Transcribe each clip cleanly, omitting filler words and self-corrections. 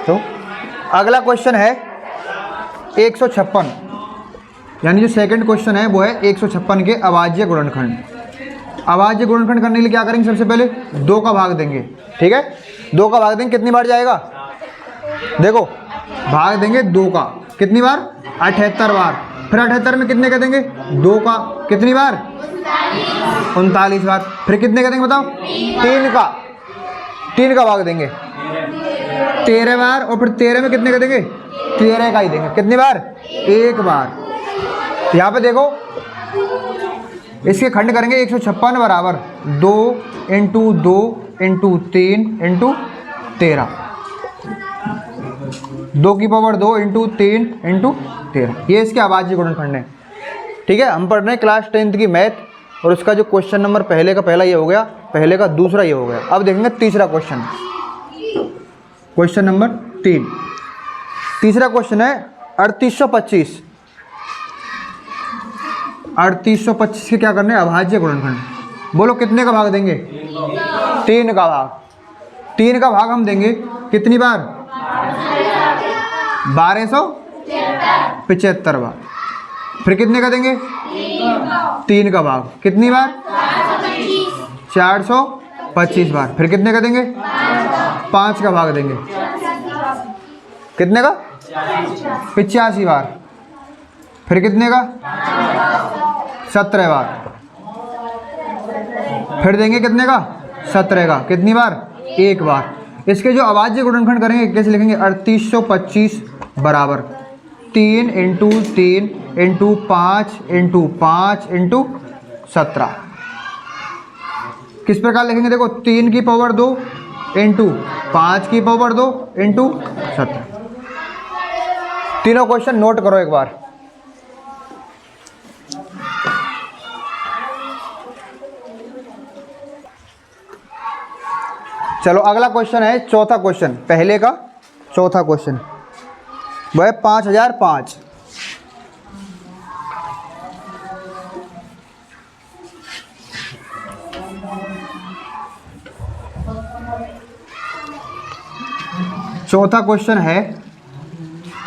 तो अगला क्वेश्चन है 156, यानी जो सेकंड क्वेश्चन है वो है 156 के अभाज्य गुणनखंड। अभाज्य गुणनखंड करने के लिए क्या करेंगे, सबसे पहले 2 का भाग देंगे। ठीक है, 2 का भाग देंगे, कितनी बार जाएगा, देखो भाग देंगे 2 का, कितनी बार, 78 बार। फिर 78 में कितने का देंगे, 2 का, कितनी बार, 39 बार। फिर कितने का देंगे बताओ, 3 का भाग देंगे 13 बार। और फिर 13 में कितने का देंगे, 13 का ही देंगे, कितनी बार, 1 बार। यहाँ पे देखो इसके खंड करेंगे 156 बराबर 2 इंटू 2 इंटू 3 इंटू 13, 2 की पावर 2 इंटू 3 इंटू 13, ये इसके अभाज्य गुणनखंड है। ठीक है, हम पढ़ रहे हैं क्लास 10th की मैथ, और उसका जो क्वेश्चन नंबर पहले का पहला ये हो गया, पहले का दूसरा ये हो गया। अब देखेंगे तीसरा क्वेश्चन, क्वेश्चन नंबर 3। तीसरा क्वेश्चन है 3825। 3825 के क्या करने हैं, अभाज्य गुणनखंड। बोलो कितने का भाग देंगे, 3 का भाग। 3 का भाग हम देंगे कितनी बार, 1275 बार। फिर कितने का देंगे, 3 का भाग, कितनी बार, 425 बार। फिर कितने का देंगे, 5 का भाग देंगे, कितने का, 85 बार। फिर कितने का, 17 बार। फिर देंगे कितने का, 17 का, कितनी बार, 1 बार। इसके जो अभाज्य गुणनखंड करेंगे कैसे लिखेंगे, 3825 बराबर 3 इंटू 3 इंटू 5 इंटू 5 इंटू 17। किस प्रकार लिखेंगे, देखो 3 की पावर 2 इंटू 5 की पावर 2 इंटू 17। तीनों क्वेश्चन नोट करो एक बार। चलो अगला क्वेश्चन है चौथा क्वेश्चन, पहले का चौथा क्वेश्चन, वो है 5005। चौथा क्वेश्चन है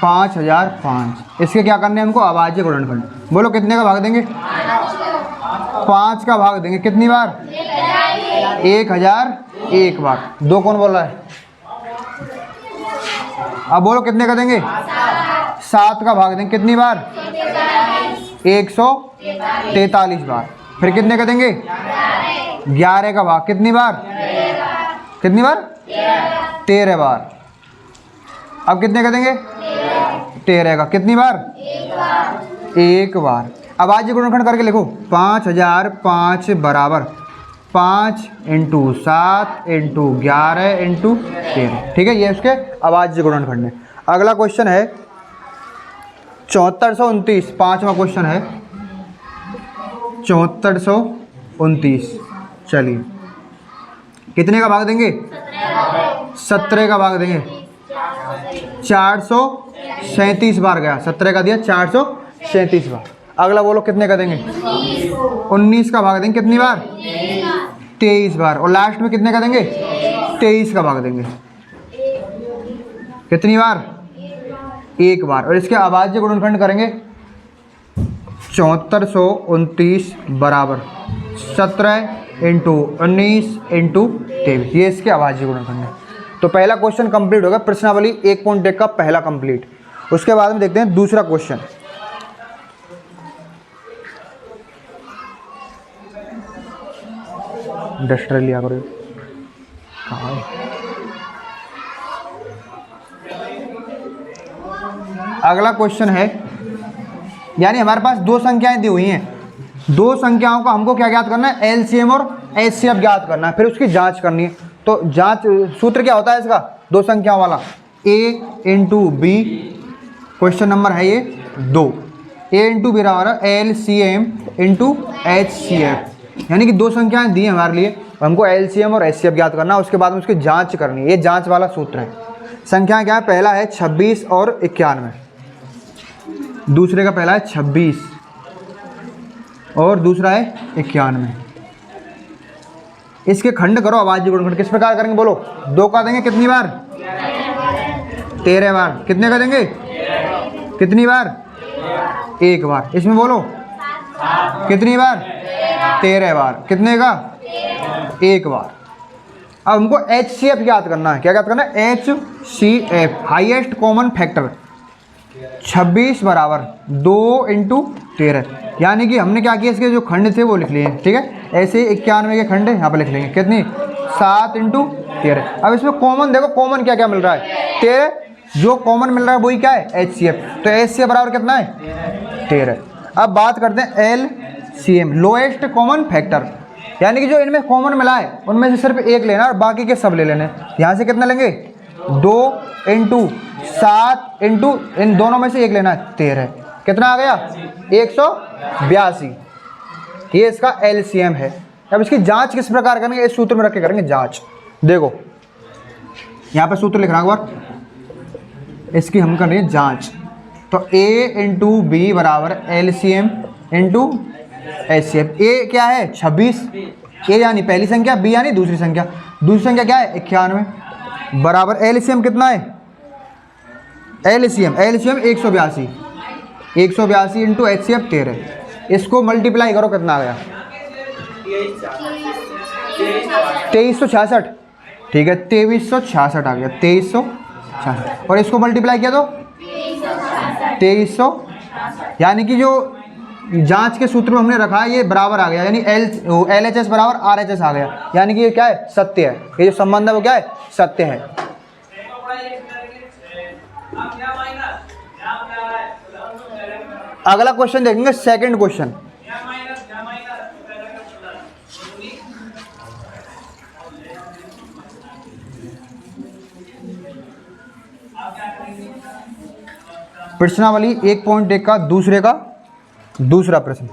5005। इसके क्या करने हैं हमको, अभाज्य गुणनखंड। बोलो कितने का भाग देंगे, 5 का भाग देंगे, कितनी बार, 1001 बार। 2 कौन बोल रहा है, अब बोलो कितने का देंगे, 7 का भाग देंगे, कितनी बार, 143 बार। फिर कितने का देंगे, 11 का भाग, कितनी बार, 13 बार। अब कितने का देंगे, 13 का, कितनी बार, 1 बार। अब अभाज्य गुणनखंड करके लिखो, 5005 बराबर 5 इंटू 7 इंटू 11 इंटू 13। ठीक है, ये उसके अभाज्य गुणनखंड है। अगला क्वेश्चन है 7429, 5वां क्वेश्चन है 7429। चलिए कितने का भाग देंगे, 17 का भाग देंगे, 437 बार गया, 17 का दिया 437 बार। अगला बोलो कितने का देंगे, 19 का भाग देंगे, कितनी बार, 23 बार। और लास्ट में कितने का देंगे, 23 का भाग देंगे, कितनी बार, 1 बार। और इसके अभाज्य गुणनखंड करेंगे 7429 बराबर 17 इंटू 19 इंटू 23। ये इसके अभाज्य गुणनखंड है। तो पहला क्वेश्चन कंप्लीट होगा, प्रश्नावली 1.1 का पहला कंप्लीट। उसके बाद में देखते हैं दूसरा क्वेश्चन। डस्टर लिया करो, कहाँ है? अगला क्वेश्चन है, यानी हमारे पास 2 संख्याएं दी हुई हैं, 2 संख्याओं का हमको क्या ज्ञात करना है, एलसीएम और एचसीएफ ज्ञात करना है, फिर उसकी जांच करनी है। तो जांच सूत्र क्या होता है इसका, 2 संख्याओं वाला, a into B, question number है ये 2, a इंटू बी बराबर एलसीएम इंटू एचसीएफ। यानी कि 2 संख्याएं दी हैं हमारे लिए, हमको एलसीएम और एचसीएफ ज्ञात करना है, उसके बाद में उसकी जांच करनी है। ये जांच वाला सूत्र है। संख्या क्या है, पहला है 26 और 91, दूसरे का पहला है 26 और दूसरा है 91। इसके खंड करो अभाज्य गुणनखंड। किस प्रकार करेंगे बोलो, 2 का देंगे, कितनी बार, 13 बार। कितने का देंगे? कितनी बार? 1 बार। इसमें बोलो कितनी बार? 13 बार। कितने का? 1 बार। अब हमको HCF याद करना है। क्या याद करना है? HCF हाईएस्ट कॉमन फैक्टर 26 बराबर 2 × 13। यानी कि हमने क्या किया, इसके जो खंड थे वो लिख लिए, ठीक है। ऐसे 91 के खंड यहाँ पर लिख लेंगे। कितनी? 7 × 13। अब इसमें कॉमन देखो, कॉमन क्या क्या मिल रहा है? 13। जो कॉमन मिल रहा है वही क्या है? HCF। तो HCF बराबर कितना है? 13। अब बात करते हैं LCM, लोएस्ट कॉमन फैक्टर। यानी कि जो इनमें कॉमन मिला है उनमें से सिर्फ एक लेना और बाकी के सब ले लेने। यहाँ से कितना लेंगे? 2 × 7 × इन दोनों में से एक लेना है, 13। कितना आ गया? 182। ये इसका LCM है। अब इसकी जांच किस प्रकार करेंगे? इस सूत्र में रख के करेंगे जांच। देखो यहाँ पे सूत्र लिख रहा हूँ, एक बार इसकी हम कर रहे हैं जांच। तो A × B बराबर LCM × HCF। A क्या है? 26। A यानी पहली संख्या, B यानी दूसरी संख्या। दूसरी संख्या क्या है? 91 बराबर LCM कितना है? LCM 182। 182 × HCF 13। इसको मल्टीप्लाई करो, कितना आ गया? 2366। ठीक है, 2366 आ गया। 2366 और इसको मल्टीप्लाई किया तो 2300। यानी कि जो जांच के सूत्र में हमने रखा है ये बराबर आ गया, यानी LHS बराबर RHS आ गया। यानी कि ये क्या है? सत्य है। ये जो संबंध है वो क्या है? सत्य है। अगला क्वेश्चन देखेंगे, सेकंड क्वेश्चन। प्रश्नावली 1.1 का दूसरा प्रश्न।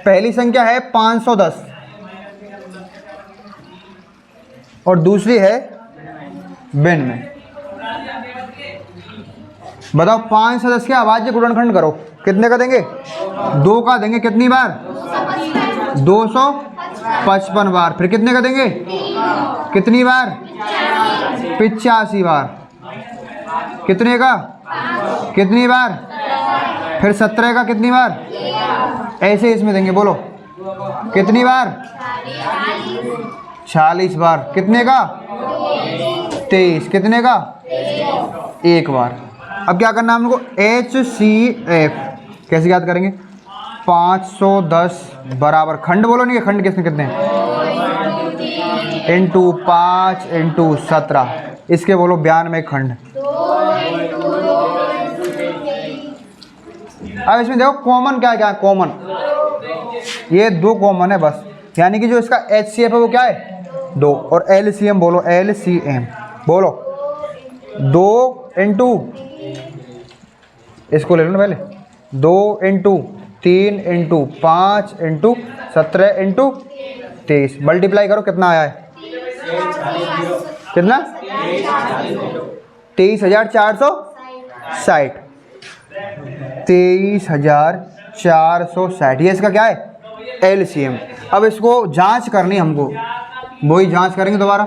पहली संख्या है 510 और दूसरी है 92। बताओ 5 सदस्य के अभाज्य गुणनखंड करो। कितने का देंगे? 2 का देंगे। कितनी बार? 255 बार। फिर कितने का देंगे? कितनी बार? 85 बार। कितने का? कितनी बार? फिर 17 का कितनी बार? ऐसे इसमें देंगे। बोलो कितनी बार? 40 बार। कितने का? 23। कितने का? 1 बार। अब क्या करना है हमको? HCF कैसे याद करेंगे? 510 बराबर खंड बोलो, नहीं खंड किसने कितने? × 5 × 17। इसके बोलो 92 खंड। अब इसमें देखो कॉमन क्या है? कॉमन ये 2 कॉमन है बस। यानी कि जो इसका HCF है वो क्या है? 2। और LCM बोलो, LCM बोलो 2 × इसको ले लो ना पहले। 2 × 3 × 5 × 17 × 23। मल्टीप्लाई करो, कितना आया है? कितना? 23,460। 23,460 ये इसका क्या है? LCM। अब इसको जांच करनी हमको, वही जांच करेंगे दोबारा।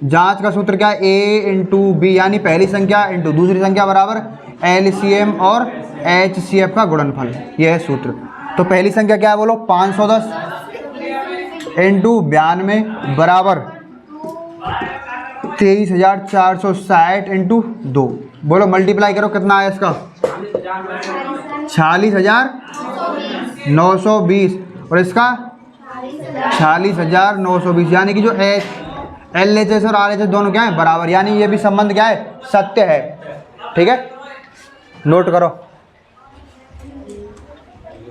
जांच का सूत्र क्या है? A × B यानी पहली संख्या × दूसरी संख्या बराबर LCM और HCF का गुणनफल। यह है सूत्र। तो पहली संख्या क्या है बोलो? 510 × 92 बराबर 23,460 × 2। बोलो मल्टीप्लाई करो, कितना आया इसका? 40,920 और इसका 40,920। यानी कि जो LHS और RHS दोनों क्या है? बराबर। यानी ये भी संबंध क्या है? सत्य है। ठीक है, नोट करो।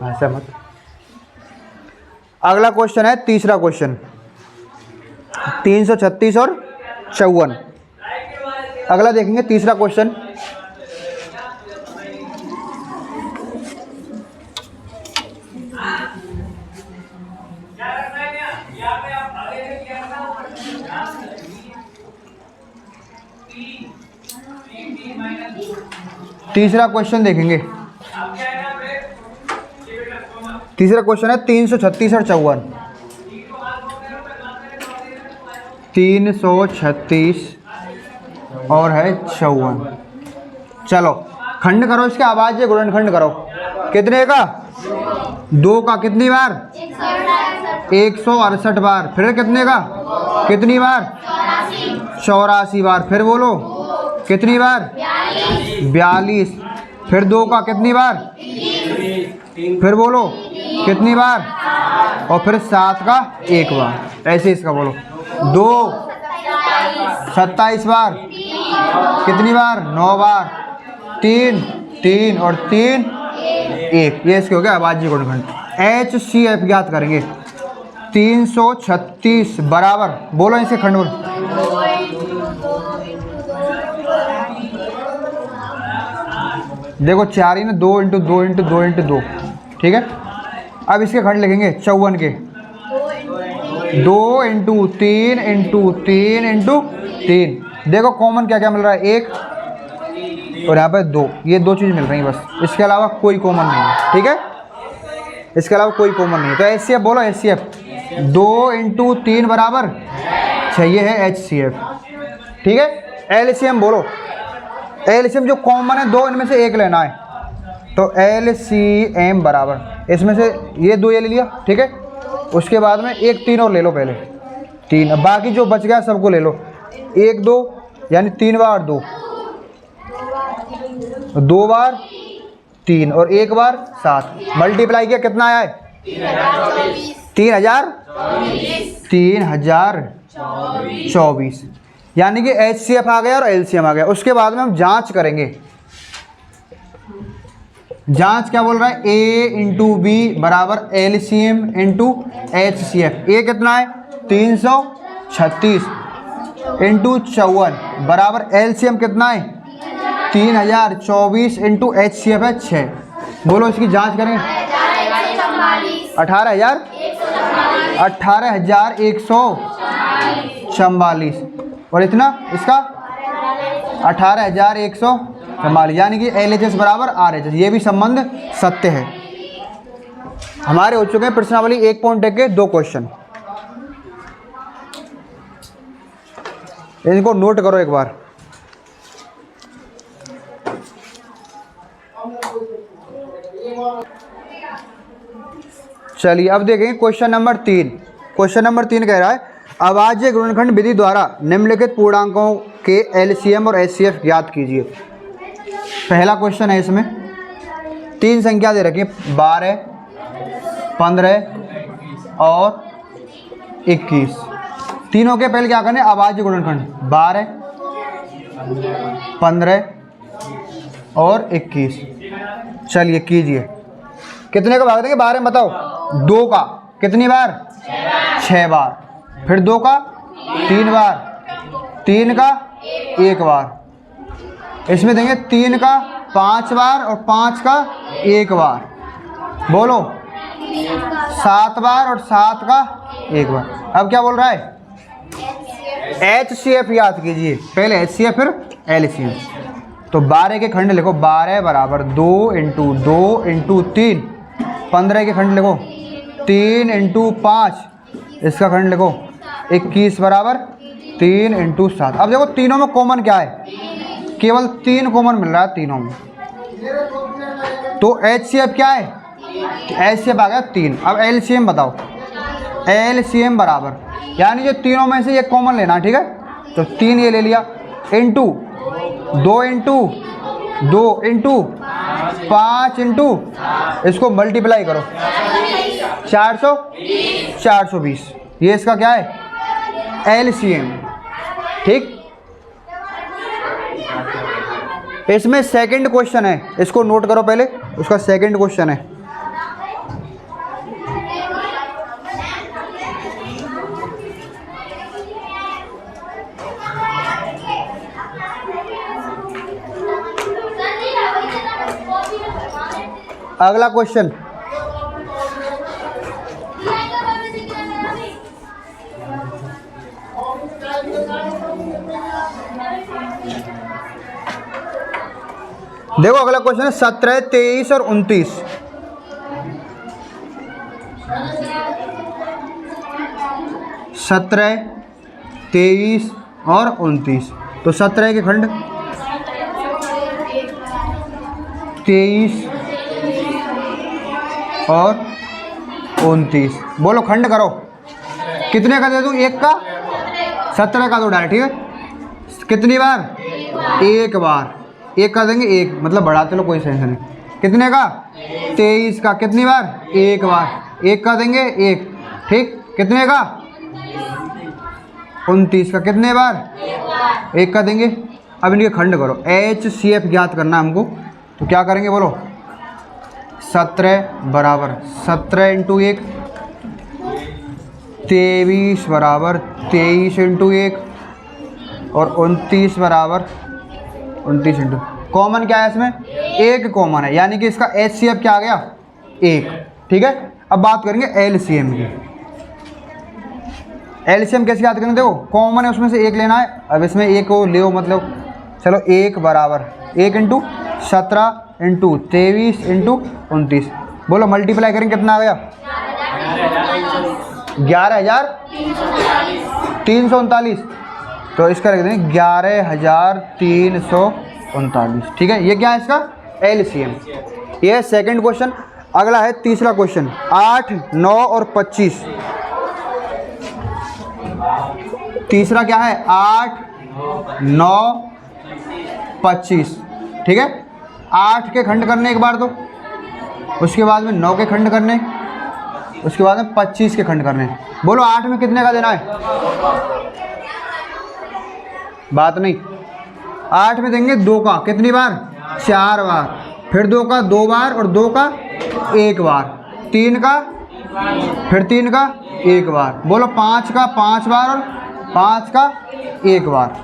ऐसा मत। अगला क्वेश्चन है तीसरा क्वेश्चन, 336 और 54। अगला देखेंगे तीसरा क्वेश्चन। तीसरा क्वेश्चन देखेंगे। तीसरा क्वेश्चन है 336 और 54। 336 और है 54। चलो खंड करो इसके, अभाज्य गुणनखंड करो। कितने का? 2 का कितनी बार? 168 बार। फिर कितने का? कितनी बार? 84 बार। फिर बोलो कितनी बार? 42। फिर 2 का कितनी बार? फिर बोलो कितनी बार? और फिर 7 का 1 बार। ऐसे इसका बोलो 2 27 बार। कितनी बार? 9 बार। 3 3 और 3 1। ये इसके हो गया अभाज्य गुणनखंड। HCF ज्ञात करेंगे। 336 बराबर, बोलो इसे खंड बोलो। देखो 4 ही ना, 2 × 2 × 2 × 2। ठीक है, अब इसके खंड लिखेंगे 54 के। 2 × 3 × 3 × 3। देखो कॉमन क्या क्या मिल रहा है? 1 और यहाँ पे 2। ये 2 चीज़ मिल रही हैं बस, इसके अलावा कोई कॉमन नहीं है। ठीक है, इसके अलावा कोई कॉमन नहीं है। तो HCF बोलो, HCF 2 × 3 बराबर 6। ये है HCF। ठीक है, LCM बोलो। LCM जो कॉमन है 2, इनमें से 1 लेना है। तो LCM बराबर, इसमें से ये 2 ये ले लिया। ठीक है, उसके बाद में 1 3 और ले लो पहले 3। अब बाकी जो बच गया सबको ले लो। 1 2 यानी 3 बार 2, 2 बार 3 और 1 बार 7। मल्टीप्लाई किया कितना आया है? 3024। यानी कि HCF आ गया और LCM आ गया। उसके बाद में हम जांच करेंगे। जांच क्या बोल रहा है? A × B बराबर LCM × HCF। A कितना है? 336 × 54 बराबर LCM कितना है? 3024 × HCF है 6। बोलो इसकी जांच करें। 18,144 और इतना इसका 18,144। यानी कि LHS बराबर RHS। ये भी संबंध सत्य है। हमारे हो चुके हैं प्रश्नावली 1.1 के 2 क्वेश्चन। इनको नोट करो एक बार। चलिए अब देखेंगे क्वेश्चन नंबर 3। क्वेश्चन नंबर 3 कह रहा है अभाज्य गुणनखंड विधि द्वारा निम्नलिखित पूर्णांकों के LCM और HCF ज्ञात कीजिए। पहला क्वेश्चन है, इसमें 3 संख्या दे रखी है, 12 15 और 21। तीनों के पहले क्या करने? अभाज्य गुणनखंड 12 15 और 21। चलिए कीजिए। कितने का भाग देंगे? 12 में बताओ। 2 का कितनी बार? 6 बार। फिर 2 का 3 बार, 3 का 1 बार। इसमें देंगे 3 का 5 बार और 5 का 1 बार। बोलो 7 बार और 7 का 1 बार। अब क्या बोल रहा है? HCF याद कीजिए। पहले HCF फिर LCM। तो 12 के खंड लिखो। 12 बराबर 2 × 2 × 3। 15 के खंड लिखो 3 × 5। इसका खंड लिखो 21 बराबर 3 × 7। अब देखो तीनों में कॉमन क्या है? केवल 3 कॉमन मिल रहा है तीनों में। तो HCF क्या है? HCF आ गया 3। अब LCM बताओ। LCM बराबर, यानी जो तीनों में से एक कॉमन लेना, ठीक है। तो 3 ये ले लिया, इंटू 2 × 5 × इसको मल्टीप्लाई करो 420। ये इसका क्या है? LCM। ठीक, इसमें सेकंड क्वेश्चन है, इसको नोट करो पहले। उसका सेकंड क्वेश्चन है, अगला क्वेश्चन। देखो अगला क्वेश्चन है 17, 23 और 29। सत्रह, 23 और 29। तो 17 के खंड 23 और 29। बोलो खंड करो, कितने का दे दूँ? एक का 17 का दो डायरेक्ट, ठीक है। कितनी बार? एक बार। एक का देंगे एक, मतलब बढ़ाते लो, कोई टेंशन नहीं। कितने का? 23 का। कितनी बार? एक बार। एक का देंगे एक, ठीक। कितने का? 29 का। कितने बार? एक का देंगे। अब इनके खंड करो। HCF ज्ञात करना हमको, तो क्या करेंगे बोलो? 17 बराबर 17 इंटू 1, 23 बराबर 23 इंटू 1 और 29 बराबर 29 इंटू। कॉमन क्या है इसमें? एक कॉमन है, यानी कि इसका HCF क्या आ गया? एक, ठीक है। अब बात करेंगे LCM की। LCM कैसे याद करेंगे? देखो कॉमन है, उसमें से एक लेना है। अब इसमें एक को ले, मतलब चलो 1 बराबर 1 इंटू 17 इंटू 23 इंटू 29। बोलो मल्टीप्लाई करेंगे कितना आ गया? 11,339। तो इसका रख देंगे 11,339, ठीक है। ये क्या है इसका? LCM। ये सेकंड क्वेश्चन। अगला है तीसरा क्वेश्चन, 8, 9 और 25। तीसरा क्या है? 8, 9, 25, ठीक है। 8 के खंड करने एक बार, तो उसके बाद में 9 के खंड करने, उसके बाद में 25 के खंड करने। बोलो 8 में कितने का देना है? बात नहीं। 8 में देंगे 2 का। कितनी बार? 4 बार। फिर 2 का 2 बार और 2 का 1 बार। 3 का, फिर 3 का 1 बार। बोलो 5 का 5 बार और 5 का 1 बार।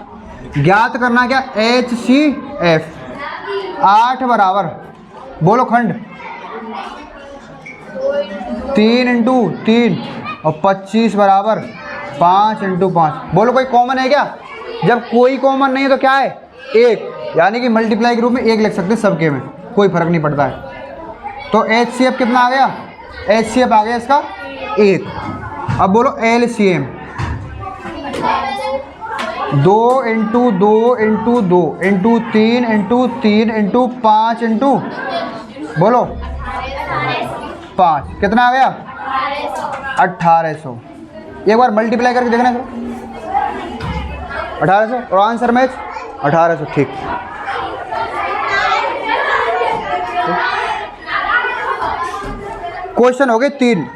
ज्ञात करना क्या? HCF। 8 बराबर, बोलो खंड 3 इंटू 3 और 25 बराबर 5 इंटू 5। बोलो कोई कॉमन है क्या? जब कोई कॉमन नहीं है तो क्या है? एक, यानी कि मल्टीप्लाई के रूप में एक लिख सकते हैं सबके में, कोई फर्क नहीं पड़ता है। तो HCF कितना आ गया? HCF आ गया इसका 1। अब बोलो LCM। 2 into 2 into 2 into 3 into 3 into 5 into, बोलो 5। कितना आ गया? 1800। एक बार मल्टीप्लाई करके देखना सर। 1800 और आंसर मैच 1800, ठीक। क्वेश्चन हो गए 3।